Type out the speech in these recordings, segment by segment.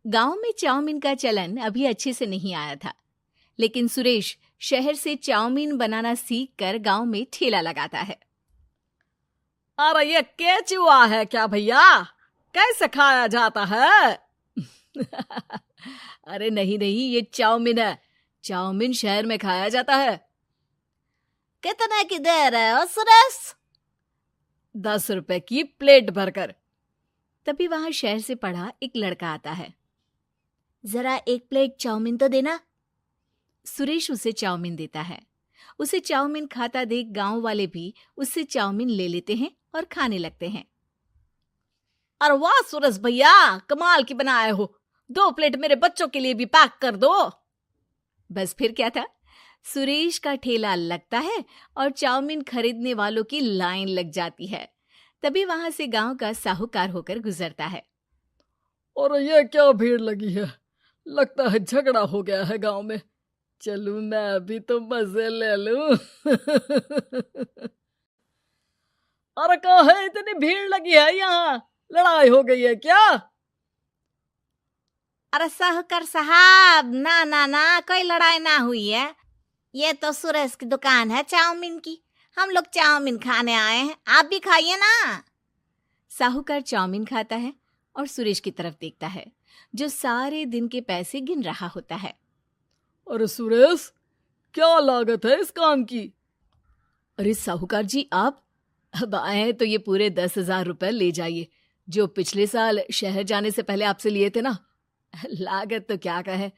गांव में चाउमीन का चलन अभी अच्छे से नहीं आया था, लेकिन सुरेश शहर से चाउमीन बनाना सीखकर गांव में ठेला लगाता है। अरे ये केचुआ है क्या भैया? कैसे खाया जाता है? अरे नहीं नहीं, ये चाउमीन है। चाउमीन शहर में खाया जाता है। कितने की दे रहे हो सुरेश? 10 रुपए की प्लेट भरकर। तभी वहां शहर से पढ़ा एक लड़का आता है। जरा एक प्लेट चाउमीन तो देना। सुरेश उसे चाउमीन देता है। उसे चाउमीन खाता देख गांव वाले भी उससे चाउमीन ले लेते हैं और खाने लगते हैं। अरे वाह सुरेश भैया, कमाल की बनाए हो। 2 प्लेट मेरे बच्चों के लिए भी पैक कर दो। बस फिर क्या था, सुरेश का ठेला लगता है और चाउमीन खरीदने वालों की लाइन लग जाती है। तभी वहां से गांव का साहूकार होकर गुजरता है। और ये क्या भीड़ लगी है? लगता है झगड़ा हो गया है गांव में। चलूं मैं अभी तो मजे ले लूं। अरे कहाँ है, इतनी भीड़ लगी है यहाँ? लड़ाई हो गई है क्या? अरे साहूकार साहब, ना ना ना, कोई लड़ाई ना हुई है। ये तो सुरेश की दुकान है चाउमीन की। हम लोग चाउमीन खाने आए हैं, आप भी खाइए ना। साहूकार चाउमीन खाता है और सुरेश की तरफ देखता है, जो सारे दिन के पैसे गिन रहा होता है। अरे सुरेश, क्या लागत है इस काम की? अरे साहूकार जी, आप अब आए हैं तो ये पूरे 10,000 रुपए ले जाइए, जो पिछले साल शहर जाने से पहले आपसे लिए थे ना। लागत तो क्या कहे,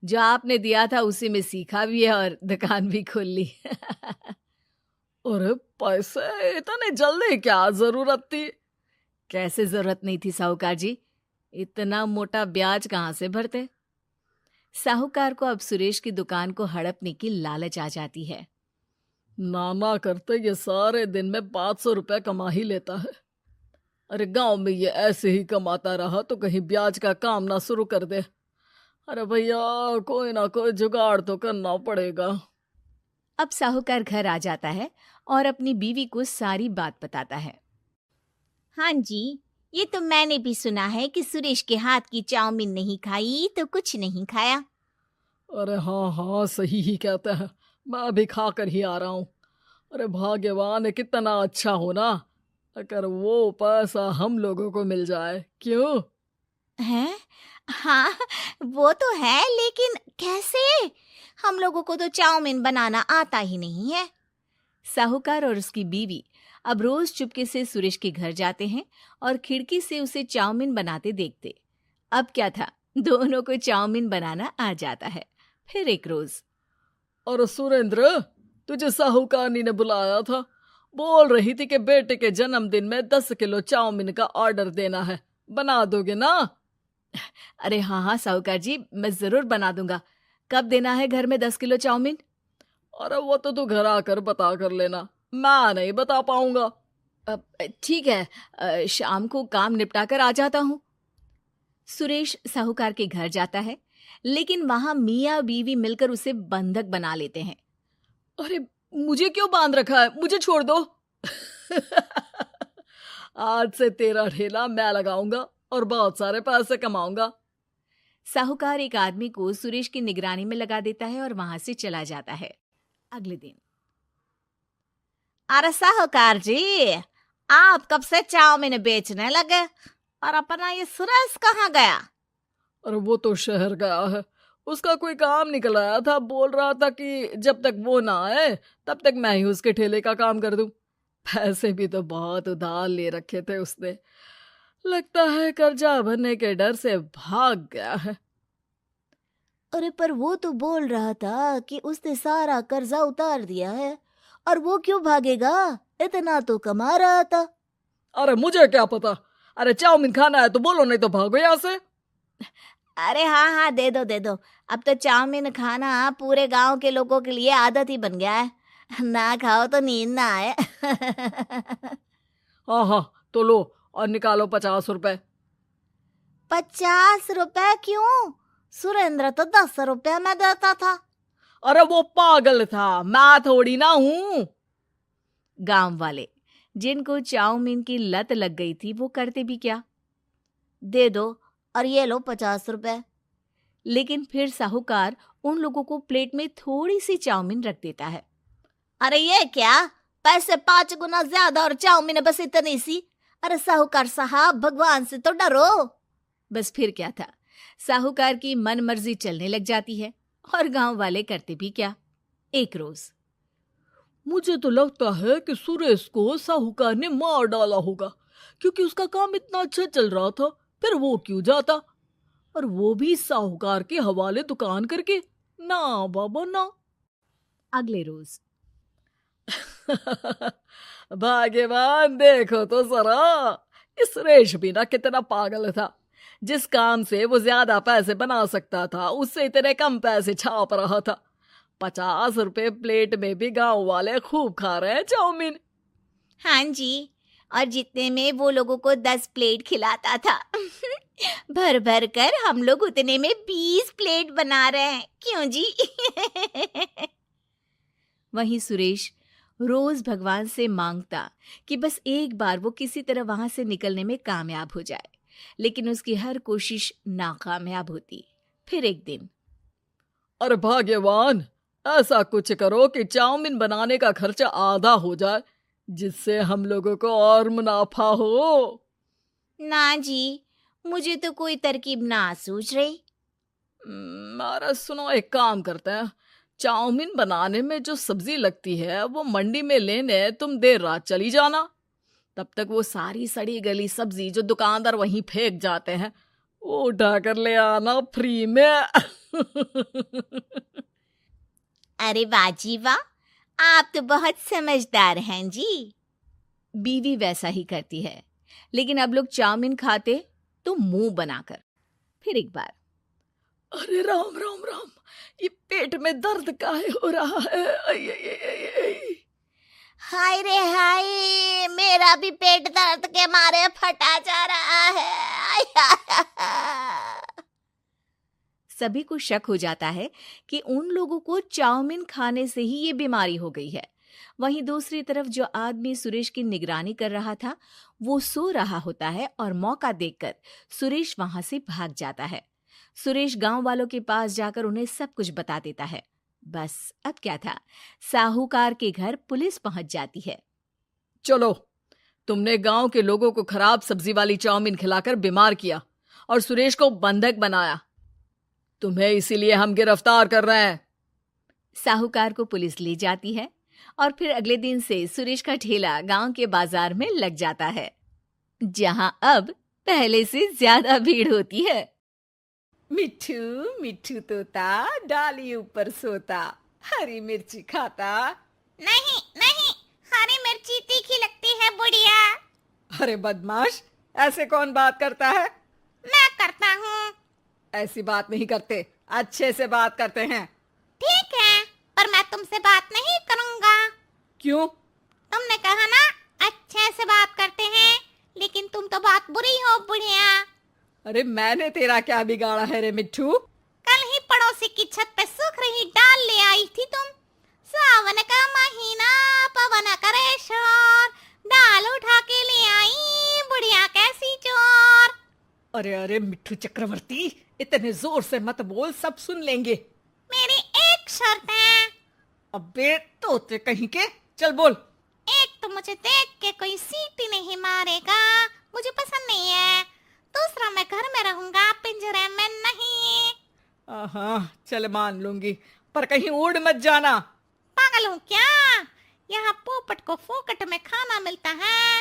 जो आपने दिया था उसी में सीखा भी है और दुकान भी खोल ली। अरे पैसे इतने जल्दी क्या जरूरत थी? कैसे जरूरत नहीं थी साहूकार जी, इतना मोटा ब्याज कहाँ से भरते। साहूकार को अब सुरेश की दुकान को हड़पने की लालच आ जाती है। नाना करते ये सारे दिन में 500 रुपए कमा ही लेता है। अरे गांव में ये ऐसे ही कमाता रहा तो कहीं ब्याज का काम ना शुरू कर दे। अरे भैया, कोई ना कोई जुगाड़ तो करना पड़ेगा। अब साहूकार घर आ जाता है और अपनी बीवी को सारी बात बताता है। हाँ जी, ये तो मैंने भी सुना है कि सुरेश के हाथ की चाउमीन नहीं खाई तो कुछ नहीं खाया। अरे हाँ हाँ, सही ही कहते हैं। मैं अभी खा कर ही आ रहा हूँ। अरे भाग्यवान है, कितना अच्छा हो ना अगर वो पैसा हम लोगों को मिल जाए। क्यों हैं? हाँ, वो तो है, लेकिन कैसे? हम लोगों को तो चाउमीन बनाना आता ही नहीं है। साहूकार और उसकी बीवी अब रोज चुपके से सुरेश के घर जाते हैं और खिड़की से उसे चाउमीन बनाते देखते। अब क्या था, दोनों को चाउमीन बनाना आ जाता है। फिर एक रोज, और सुरेंद्र, तुझे साहूकारनी ने बुलाया था। बोल रही थी कि बेटे के जन्मदिन में 10 किलो चाउमीन का ऑर्डर देना है। बना दोगे ना? अरे हाँ हाँ साहूकार जी, मैं जरूर बना दूंगा। कब देना है घर में 10 किलो चाउमीन? अरे वो तो तू घर आकर बता कर लेना, मैं नहीं बता पाऊंगा। ठीक है, शाम को काम निपटा कर आ जाता हूँ। सुरेश साहूकार के घर जाता है, लेकिन वहां मियाँ बीवी मिलकर उसे बंधक बना लेते हैं। अरे मुझे क्यों बांध रखा है? मुझे छोड़ दो। आज से तेरा ठेला मैं लगाऊंगा और बहुत सारे पैसे कमाऊंगा। साहूकार एक आदमी को सुरेश की निगरानी में लगा देता है और वहां से चला जाता है। अगले दिन, अरे साहूकार जी, आप कब से चाउमीन बेचने लगे और अपना ये सुरेश कहाँ गया? और वो तो शहर गया है, उसका कोई काम निकल आया था। बोल रहा था कि जब तक वो ना आए तब तक मैं ही उसके ठेले का काम कर दूं। पैसे भी तो बहुत उधार ले रखे थे उसने। लगता है कर्जा भरने के डर से भाग गया है। अरे पर वो तो बोल रहा था कि उसने सारा कर्जा उतार दिया है, और वो क्यों भागेगा? इतना तो कमा रहा था। अरे मुझे क्या पता। अरे चाउमीन खाना है तो बोलो, नहीं तो भागो यहाँ से। अरे हाँ हाँ, दे दो दे दो। अब तो चाउमीन खाना पूरे गांव के लोगों के लिए आदत ही बन गया है। ना खाओ तो नींद ना आए। हाँ हाँ, तो लो और निकालो 50 रुपए। 50 रुपए क्यों? सुरेंद्र तो 10 रुपए में देता था। अरे वो पागल था, मैं थोड़ी ना हूँ। गांव वाले, जिनको चाउमीन की लत लग गई थी, वो करते भी क्या? दे दो, और ये लो 50 रुपए। लेकिन फिर साहूकार उन लोगों को प्लेट में थोड़ी सी चाउमीन रख देता है। अरे ये क्या, पैसे 5 गुना ज्यादा और चाउमीन बस इतनी सी। अरे साहूकार साहब, भगवान से तो डरो। बस फिर क्या था, साहूकार की मन मर्जी चलने लग जाती है और गांव वाले करते भी क्या। एक रोज मुझे तो लगता है कि सुरेश को साहूकार ने मार डाला होगा, क्योंकि उसका काम इतना अच्छा चल रहा था, फिर वो क्यों जाता, और वो भी साहूकार के हवाले दुकान करके। ना बाबा ना। अगले रोज भाग्यवान, देखो तो जरा, इस सुरेश भी ना कितना पागल था। जिस काम से वो ज्यादा पैसे बना सकता था, उससे इतने कम पैसे छाप रहा था। 50 रुपए प्लेट में भी गांव वाले खूब खा रहे हैं चाउमीन। हाँ जी, और जितने में वो लोगों को 10 प्लेट खिलाता था। भर भर कर हम लोग उतने में 20 प्लेट बना रहे हैं, क्यों जी? वहीं सुरेश रोज भगवान से मांगता कि बस एक बार वो किसी तरह वहां से निकलने में कामयाब हो जाए, लेकिन उसकी हर कोशिश नाकामयाब होती। फिर एक दिन, अरे भाग्यवान, ऐसा कुछ करो कि चाउमीन बनाने का खर्चा आधा हो जाए, जिससे हम लोगों को और मुनाफा हो। ना जी, मुझे तो कोई तरकीब ना सूझ रही। अरे सुनो, एक काम करते हैं। चाउमीन बनाने में जो सब्जी लगती है वो मंडी में लेने तुम देर रात चली जाना। तब तक वो सारी सड़ी गली सब्जी जो दुकानदार वहीं फेंक जाते हैं, वो उठा कर ले आना फ्री में। अरे वाह जी वाह, आप तो बहुत समझदार हैं जी। बीवी वैसा ही करती है, लेकिन अब लोग चाउमीन खाते तो मुंह बनाकर। फिर एक बार, अरे राम राम राम, ये पेट में दर्द काहे हो रहा है? आई, आई, आई, आई, आई। हाय रे हाय, मेरा भी पेट दर्द के मारे फटा जा रहा है। सभी को शक हो जाता है कि उन लोगों को चाउमीन खाने से ही ये बीमारी हो गई है। वहीं दूसरी तरफ जो आदमी सुरेश की निगरानी कर रहा था, वो सो रहा होता है और मौका देखकर सुरेश वहां से भाग जाता है। सुरेश गांव वालों के पास जाकर उन्हें सब कुछ बता देता है। बस अब क्या था, साहूकार के घर पुलिस पहुंच जाती है। चलो, तुमने गांव के लोगों को खराब सब्जी वाली चाउमीन खिलाकर बीमार किया और सुरेश को बंधक बनाया। तुम्हें इसीलिए हम गिरफ्तार कर रहे हैं। साहूकार को पुलिस ले जाती है और फिर अगले दिन से सुरेश का ठेला गांव के बाजार में लग जाता है, जहां अब पहले से ज्यादा भीड़ होती है। मिठू मिठू तोता डाली ऊपर सोता, हरी मिर्ची खाता। नहीं नहीं, हरी मिर्ची तीखी लगती है बुढ़िया। अरे बदमाश, ऐसे कौन बात करता है? मैं करता हूँ। ऐसी बात नहीं करते, अच्छे से बात करते हैं। ठीक है, पर मैं तुमसे बात नहीं करूँगा। क्यों? तुमने कहा ना अच्छे से बात करते हैं, लेकिन तुम तो बहुत बुरी हो बुढ़िया। अरे मैंने तेरा क्या बिगाड़ा है रे मिठू? कल ही पड़ोसी की छत पे सूख रही डाल ले आई थी तुम। सावन का महीना, पवन करे शोर, डाल उठा के ले आई बुढ़िया कैसी चोर। अरे अरे मिठू चक्रवर्ती, इतने जोर से मत बोल, सब सुन लेंगे। मेरी एक शर्त है। अबे तोते कहीं के, चल बोल। एक तो मुझे देख के कोई सीटी नहीं मारेगा, मुझे पसंद नहीं है। दूसरा, मैं घर में रहूंगा, पिंजरे में नहीं। हाँ चल मान लूंगी, पर कहीं उड़ मत जाना। पागल हूँ क्या? यहाँ पोपट को फोकट में खाना मिलता है,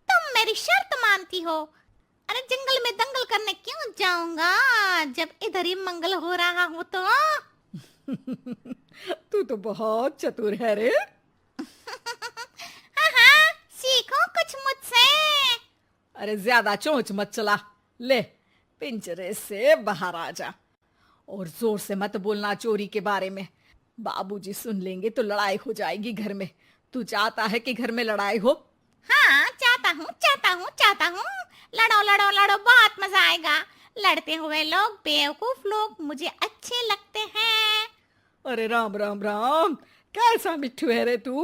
तुम मेरी शर्त मानती हो? अरे जंगल में दंगल करने क्यों जाऊंगा, जब इधर ही मंगल हो रहा हो तो। तू तो बहुत चतुर है रे। हाँ, सीखो कुछ मुझसे। अरे ज्यादा चोंच मत चला, ले पिंजरे से बाहर आ जा, और जोर से मत बोलना चोरी के बारे में। बाबूजी सुन लेंगे तो लड़ाई हो जाएगी घर में। तू चाहता है कि घर में लड़ाई हो? हाँ, चाहता हूँ चाहता हूँ चाहता हूँ। लड़ो लड़ो लड़ो, बहुत मजा आएगा। लड़ते हुए लोग, बेवकूफ लोग मुझे अच्छे लगते हैं। अरे राम राम राम, कैसा मिठू है रे तू?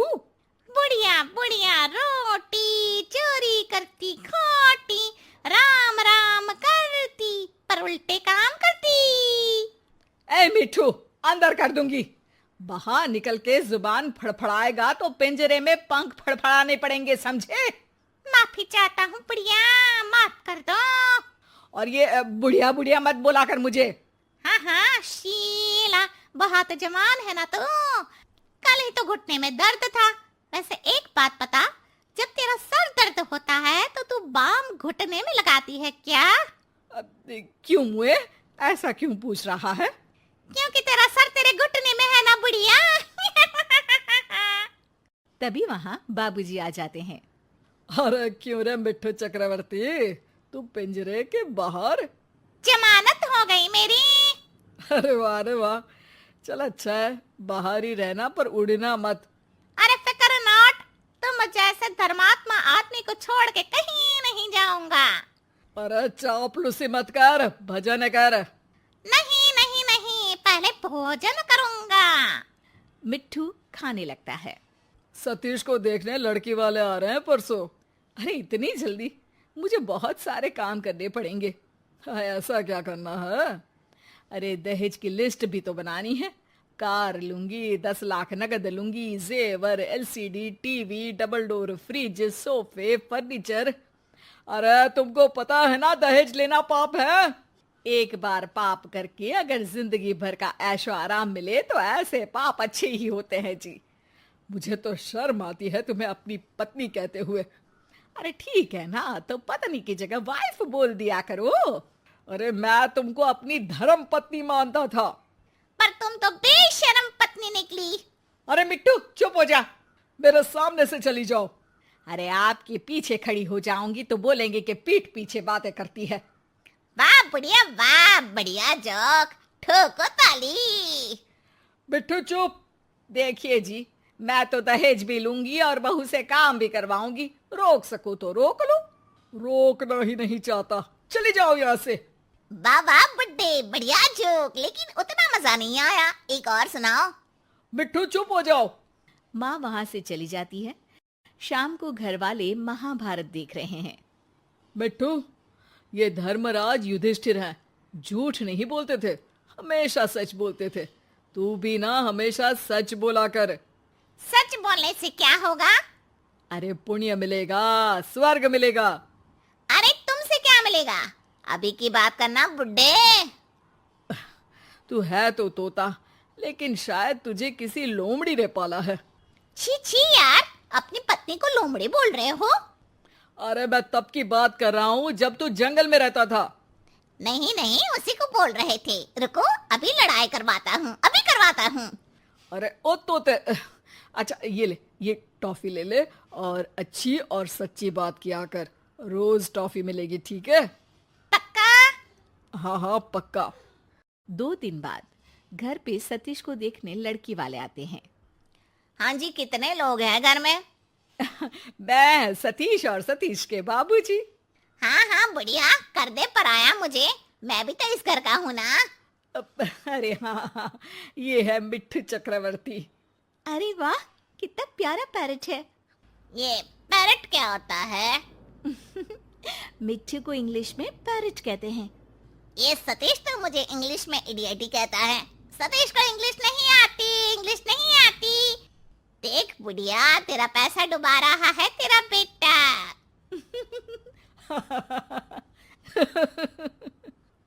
बुढ़िया बुढ़िया रोटी चोरी करती खोटी, राम राम करती पर उल्टे काम करती। ए मिठू, अंदर कर दूंगी। बाहर निकल के जुबान फड़फड़ाएगा तो पिंजरे में पंख फड़फड़ाने पड़ेंगे, समझे? माफी चाहता हूँ बुढ़िया, माफ कर दो। और ये बुढ़िया बुढ़िया मत बोला कर मुझे। हाँ हाँ शीला, बहुत जवान है ना तू। कल ही तो घुटने में दर्द था। वैसे एक बात बता, जब तेरा सर दर्द होता है तो तू बाम घुटने में लगाती है क्या? क्यों मुए, ऐसा क्यों पूछ रहा है? क्योंकि तेरा सर तेरे घुटने में है ना बुढ़िया। तभी वहां बाबूजी आ जाते हैं। अरे क्यों रे मिठू चक्रवर्ती, तू पिंजरे के बाहर? जमानत हो गई मेरी। अरे वाह, अरे वाह। चल अच्छा है, बाहर ही रहना पर उड़ना मत। अरे फिक्र नॉट, तुम जैसे धर्मात्मा आदमी को छोड़ के कहीं नहीं जाऊंगा। अरे चापलूसी मत कर, भजन कर। नहीं नहीं नहीं, पहले भोजन करूंगा। मिट्ठू खाने लगता है। सतीश को देखने लड़की वाले आ रहे हैं परसों। अरे इतनी जल्दी? मुझे बहुत सारे काम करने पड़ेंगे। हाँ, ऐसा क्या करना है? अरे दहेज की लिस्ट भी तो बनानी है। कार लूंगी, 10 लाख नगद लूंगी, जेवर, LCD, TV, double door fridge, सोफे, फर्नीचर। अरे तुमको पता है ना दहेज लेना पाप है। एक बार पाप करके अगर जिंदगी भर का ऐशो आराम मिले तो ऐसे पाप अच्छे ही होते हैं जी। मुझे तो शर्म आती है तुम्हें अपनी पत्नी कहते हुए। अरे ठीक है ना, तो पत्नी की जगह वाइफ बोल दिया करो। अरे मैं तुमको अपनी धर्म पत्नी मानता था। पर तुम तो बेशर्म पत्नी निकली। अरे मिट्टू चुप हो जा, मेरे सामने से चली जाओ। अरे आपके पीछे खड़ी हो जाऊंगी तो बोलेंगे कि पीठ पीछे बातें करती है। वाह बुढ़िया, वाह बढ़िया जोक, ठोको ताली। मिट्टू चुप। देखिए जी, मैं तो दहेज भी लूंगी और बहू से काम भी करवाऊंगी। रोक सको तो रोक लो, रोकना ही नहीं चाहता। चली जाओ यहाँ से। वाह वाह बुड्ढे, बढ़िया जोक, लेकिन उतना मजा नहीं आया, एक और सुनाओ। मिट्टू चुप हो जाओ। माँ वहां से चली जाती है। शाम को घर वाले महाभारत देख रहे हैं। मिट्टू, ये धर्मराज युधिष्ठिर हैं, झूठ नहीं बोलते थे, हमेशा सच बोलते थे। तू भी ना हमेशा सच बोला कर। सच बोलने से क्या होगा? अरे पुण्य मिलेगा, स्वर्ग मिलेगा। अरे तुमसे क्या मिलेगा? अभी की बात करना बुड्ढे। तू है तो तोता, लेकिन शायद तुझे किसी लोमड़ी ने पाला है। छी छी यार, अपनी पत्नी को लोमड़ी बोल रहे हो? अरे मैं तब की बात कर रहा हूँ जब तू जंगल में रहता था। नहीं नहीं, उसी को बोल रहे थे। रुको, अभी लड़ाई करवाता हूँ, अभी करवाता हूँ। अरे ओ तोते, अच्छा ये ले, ये टॉफी ले ले और अच्छी और सच्ची बात किया कर। रोज टॉफी मिलेगी, ठीक है? पक्का? हाँ हाँ पक्का। 2 दिन बाद घर पे सतीश को देखने लड़की वाले आते हैं। हाँ जी, कितने लोग हैं घर में? मैं सतीश और सतीश के बाबूजी। हाँ हाँ बढ़िया, कर दे पराया मुझे, मैं भी तो इस घर का हूँ ना। अरे हाँ हाँ, ये है मिट्ठू चक्रवर्ती। अरे वाह, कितना प्यारा पैरट है। ये पैरट क्या होता है? मिट्ठू को इंग्लिश में पैरट कहते हैं। ये सतीश तो मुझे इंग्लिश में इडियट ही कहता है। सतीश को इंग्लिश नहीं आती, इंग्लिश नहीं आती। देख बुढ़िया, तेरा पैसा डुबा रहा है तेरा बेटा।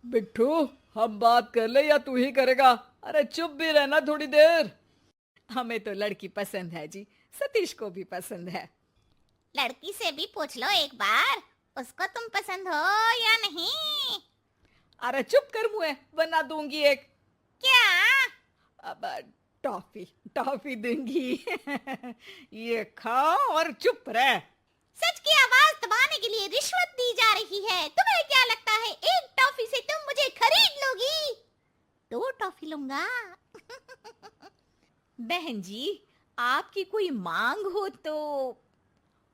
बिट्ठू, हम बात कर ले या तू ही करेगा? अरे चुप भी रहना थोड़ी देर। हमें तो लड़की पसंद है जी, सतीश को भी पसंद है। लड़की से भी पूछ लो एक बार, उसको तुम पसंद हो या नहीं? अरे चुप कर मुए, वरना दूंगी एक। क्या? अब टॉफी टॉफी दूंगी। ये खा और चुप रह। सच की आवाज दबाने के लिए रिश्वत दी जा रही है। तुम्हें क्या लगता है एक टॉफी से तुम मुझे खरीद लोगी? 2 टॉफी लूंगा। बहन जी, आपकी कोई मांग हो तो?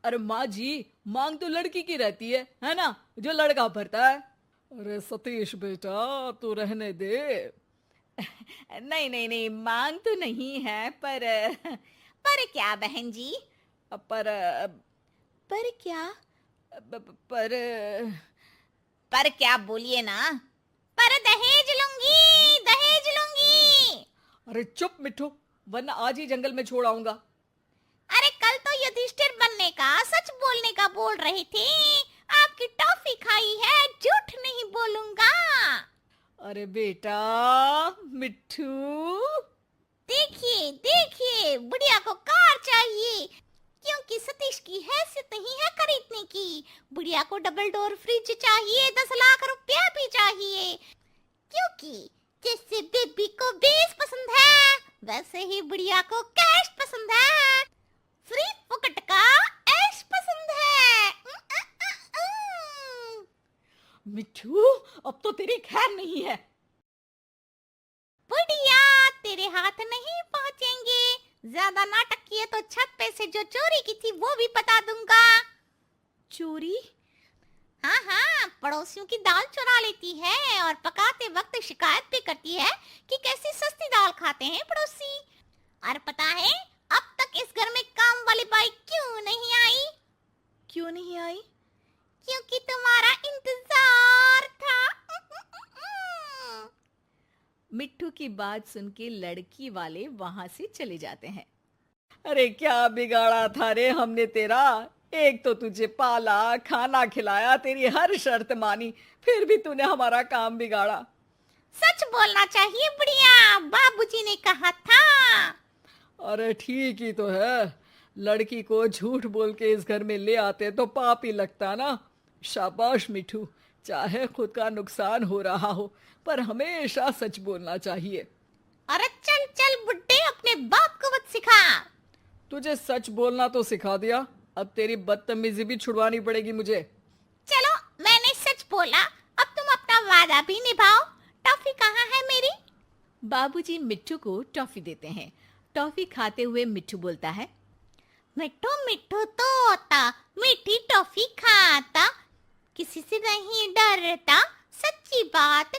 अरे माँ जी, मांग तो लड़की की रहती है ना, जो लड़का भरता है। अरे सतीश बेटा, तू रहने दे। नहीं नहीं नहीं, मांग तो नहीं है, पर क्या बहन जी? पर क्या? पर पर क्या बोलिए ना। पर दहेज लूंगी, दहेज लूंगी। अरे चुप मिट्ठू, वरना आज ही जंगल में छोड़ आऊंगा। अरे कल तो युधिष्ठिर बनने का, सच बोलने का बोल रहे थे। आपकी टॉफी खाई है, झूठ नहीं बोलूंगा। अरे बेटा मिट्ठू। देखिए देखिए, बुढ़िया को कार चाहिए, क्योंकि सतीश की हैसियत नहीं है खरीदने की। बुढ़िया को डबल डोर फ्रिज चाहिए, 10 लाख रुपया भी चाहिए, क्योंकि जैसे बेबी को बेस पसंद है, वैसे ही बुढ़िया को कैश पसंद है। फ्री फुकट का ऐश पसंद है। मिट्ठू, अब तो तेरी खैर नहीं है। बुढ़िया, तेरे हाथ नहीं पहुंचेंगे। ज्यादा नाटक किए तो छत पे से जो चोरी की थी वो भी बता दूंगा। चोरी? हाँ हाँ, पड़ोसियों की दाल चुरा लेती है और पकाते वक्त शिकायत भी करती है कि कैसी सस्ती दाल खाते हैं पड़ोसी। और पता है अब तक इस घर में काम वाली बाई क्यों नहीं आई? क्यों नहीं आई? क्योंकि तुम्हारा इंतजार था। मिट्ठू की बात सुन के लड़की वाले वहां से चले जाते हैं। अरे क्या बिगाड़ा था रे हमने तेरा। एक तो तुझे पाला, खाना खिलाया, तेरी हर शर्त मानी, फिर भी तूने हमारा काम बिगाड़ा। सच बोलना चाहिए बुढ़िया, बाबूजी ने कहा था। अरे ठीक ही तो है, लड़की को झूठ बोल के इस घर में ले आते तो पाप ही लगता ना। शाबाश मिठू, चाहे खुद का नुकसान हो रहा हो पर हमेशा सच बोलना चाहिए। अरे चल चल बुड्ढे, अपने बाप को मत सिखा। तुझे सच बोलना तो सिखा दिया, अब तेरी बदतमीजी भी छुड़वानी पड़ेगी मुझे। चलो, मैंने सच बोला, अब तुम अपना वादा भी निभाओ। टॉफी कहाँ है मेरी? बाबूजी मिट्ठू को टॉफी देते हैं। टॉफी खाते हुए मिट्ठू बोलता है, मिट्ठू मिट्ठू तोता, मीठी टॉफी खाता, किसी से नहीं डरता, सच्ची बात